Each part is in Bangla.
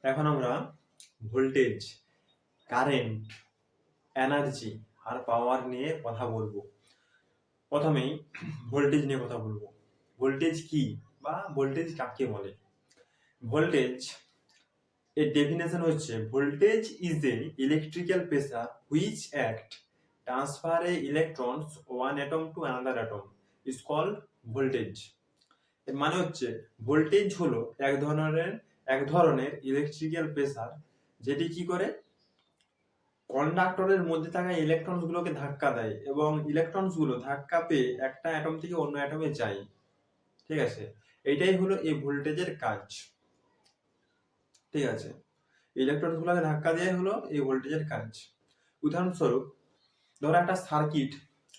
এখন আমরা ভোল্টেজ, কারেন্ট, এনার্জি আর পাওয়ার নিয়ে কথা বলবো। প্রথমেই ভোল্টেজ নিয়ে কথা বলবো। ভোল্টেজ কি বা ভোল্টেজ কাকে বলে? ভোল্টেজ এর ডেফিনেশন হচ্ছে voltage is a electrical pressure which act transfer a electrons one atom to another atom is called voltage. এর মানে হচ্ছে ভোল্টেজ হলো এক ধরনের ইলেকট্রিক্যাল প্রেসার যেটি কি করে কন্ডাক্টরের মধ্যে থাকা ইলেকট্রনস গুলোকে ধাক্কা দেয় এবং ইলেকট্রনস গুলো ধাক্কা পেয়ে একটা অ্যাটম থেকে অন্য অ্যাটমে যায়। ঠিক আছে, এটাই হলো এই ভোল্টেজের কাজ। ঠিক আছে, ইলেকট্রনস গুলোকে ধাক্কা দেওয়াই হলো এই ভোল্টেজের কাজ। উদাহরণস্বরূপ ধরো একটা সার্কিট,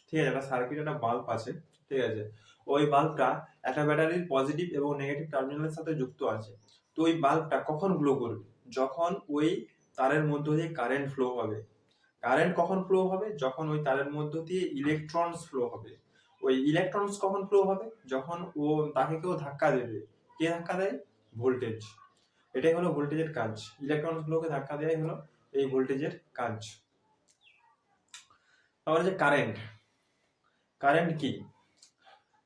ঠিক আছে, একটা সার্কিট, একটা বাল্ব আছে। ঠিক আছে, ওই বাল্বটা একটা ব্যাটারির পজিটিভ এবং নেগেটিভ টার্মিনালের সাথে যুক্ত আছে। তো ওই বাল্বটা কখন গ্লো করবে? যখন ওই তারের মধ্য দিয়ে কারেন্ট ফ্লো হবে। কারেন্ট কখন ফ্লো হবে? যখন ওই তারের মধ্য দিয়ে ইলেকট্রনস ফ্লো হবে। ওই ইলেকট্রনস কখন ফ্লো হবে? যখন তাকে কেউ ধাক্কা দেবে। কে ধাক্কা দেয়? ভোল্টেজ। এটাই হলো ভোল্টেজের কাজ। ইলেকট্রনস গুলোকে ধাক্কা দেওয়াই হলো এই ভোল্টেজের কাজ। তারপরে যে কারেন্ট, কারেন্ট কি?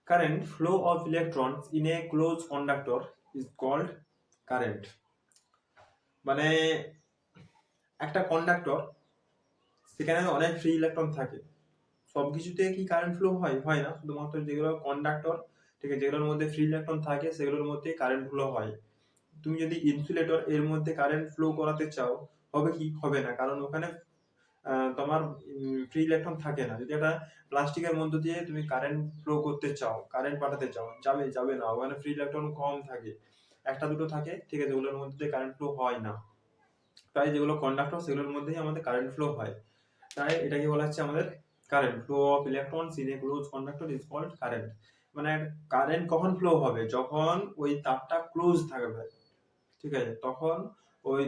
Current flow of electrons in a close conductor is called current. মানে একটা কন্ডাক্টর, সেখানে অনেক ফ্রি ইলেকট্রন থাকে। সবকিছুতে কি কারেন্ট ফ্লো হয়? হয় না। শুধুমাত্র যেগুলো কন্ডাক্টর, ঠিক আছে, যেগুলোর মধ্যে ফ্রি ইলেকট্রন থাকে সেগুলোর মধ্যে কারেন্ট ফ্লো হয়। তুমি যদি ইনসুলেটর এর মধ্যে কারেন্ট ফ্লো করাতে চাও, হবে কি? হবে না, কারণ ওখানে তোমার ফ্রি ইলেকট্রন থাকে না। যদি একটা প্লাস্টিকের মধ্য দিয়ে তুমি কারেন্ট ফ্লো করতে চাও, কারেন্ট পাঠাতে চাও, যাবে যাবে না, ওখানে ফ্রি ইলেকট্রন কম থাকে, একটা দুটো থাকে। ঠিক আছে, ওগুলোর মধ্যে দিয়ে কারেন্ট ফ্লো হয় না। তাই যেগুলো কন্ডাক্টর সেগুলোর মধ্যেই আমাদের কারেন্ট ফ্লো হয়। তাই এটাকে বলা হচ্ছে আমাদের current. Flow of electrons in a close conductor is called current. মানে কারেন্ট কখন ফ্লো হবে? যখন ওই তারটা ক্লোজ থাকবে। ঠিক আছে, তখন ওই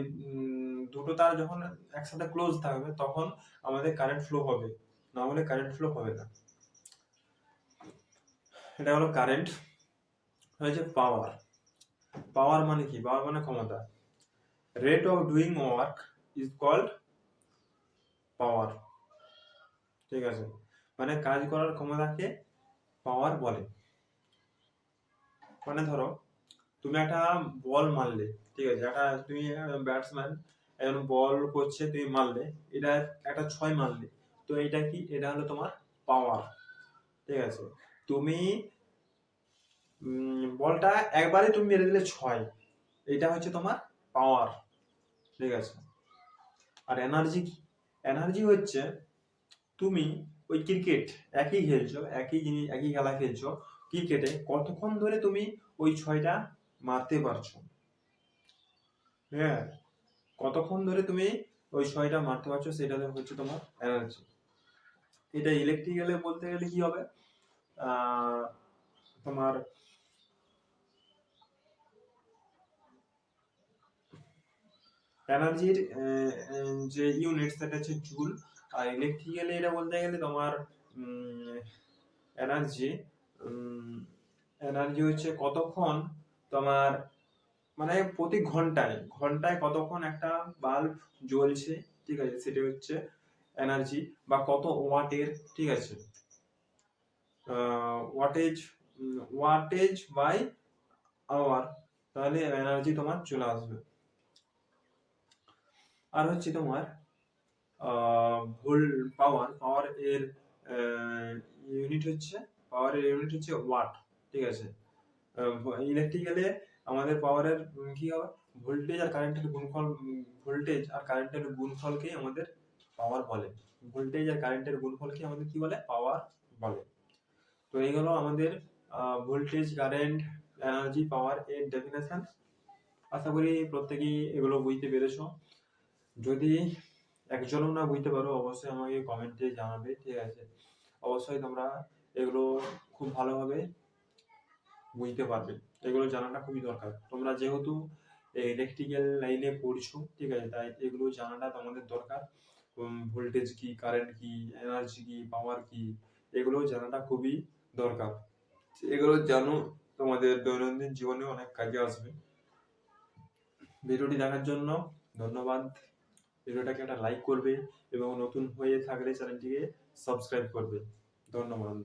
দুটো তার যখন একসাথে ক্লোজ থাকবে তখন আমাদের কারেন্ট ফ্লো হবে, না হলে কারেন্ট ফ্লো হবে না। এটা হলো কারেন্ট। হয়েছে পাওয়ার। পাওয়ার মানে কি? পাওয়ার মানে ক্ষমতা। Rate of doing work is called power. ঠিক আছে, মানে কাজ করার ক্ষমতাকে পাওয়ার বলে। মানে ধরো তুমি একটা বল মারলে, ঠিক আছে, একটা তুমি ব্যাটসম্যান এখন বল করছে, তুমি মারলে, এটা একটা 6 মারলে, তো এটা কি? এটা হলো তোমার পাওয়ার। ঠিক আছে, তুমি বলটা একবারে তুমি মেরে দিলে 6, এটা হচ্ছে তোমার পাওয়ার। ঠিক আছে, আর এনার্জি কি? এনার্জি হচ্ছে তুমি ওই ক্রিকেট একই খেলছো, একই জিনিস, একই খেলা খেলছো, ক্রিকেটে কতক্ষণ ধরে তুমি ওই 6টা মারতে পারছো। হ্যাঁ, কতক্ষণ ধরে তুমি ওই 6টা মারতে পারছো, সেটা হচ্ছে তোমার এনার্জি। এটা ইলেকট্রিক্যালে বলতে গেলে কি হবে? তোমার এনার্জির যে ইউনিট সেটা হচ্ছে জুল। আর ইলেকট্রিক্যালি এটা বলতে গেলে তোমার এনার্জি এনার্জি হচ্ছে কতক্ষণ তোমার, মানে প্রতি ঘন্টায় ঘন্টায় কতক্ষণ একটা বাল্ব জ্বলছে। ঠিক আছে, সেটা হচ্ছে এনার্জি। বা কত ওয়াটের, ঠিক আছে, ওয়াটেজ, ওয়াটেজ বাই আওয়ার, তাহলে এনার্জি তোমার চলে আসবে। আর হচ্ছে তোমার পাওয়ার। পাওয়ার এর ইউনিট হচ্ছে, পাওয়ারের ইউনিট হচ্ছে ওয়াট। ঠিক আছে, ইলেকট্রিক্যালে আমাদের পাওয়ারের কি হবে? ভোল্টেজ আর কারেন্টের গুণফল। ভোল্টেজ আর কারেন্টের গুণফলকে আমাদের পাওয়ার বলে। ভোল্টেজ আর কারেন্টের গুণফলকে আমাদের কি বলে? পাওয়ার বলে। তো এইগুলো আমাদের ভোল্টেজ, কারেন্ট, এনার্জি, পাওয়ার এর ডেফিনেশন। আশা করি প্রত্যেকেই এগুলো বুঝতে পেরেছো। যদি একজনও না বুঝতে পারো, অবশ্যই আমাকে কমেন্টে জানাবে। ঠিক আছে, অবশ্যই তোমরা এগুলো খুব ভালোভাবে বুঝতে পারবে। এগুলো জানাটা খুবই দরকার। তোমরা যেহেতু ইলেকট্রিক্যাল লাইনে পড়ছো, ঠিক আছে, তাই এগুলো জানাটা তোমাদের দরকার। ভোল্টেজ কি, কারেন্ট কি, এনার্জি কি, পাওয়ার কি, এগুলো জানাটা খুবই দরকার। এগুলো জানো, তোমাদের দৈনন্দিন জীবনে অনেক কাজে আসবে। ভিডিওটি দেখার জন্য ধন্যবাদ। ভিডিওটাকে একটা লাইক করবে এবং নতুন হয়ে থাকলে চ্যানেলটিকে সাবস্ক্রাইব করবে। ধন্যবাদ।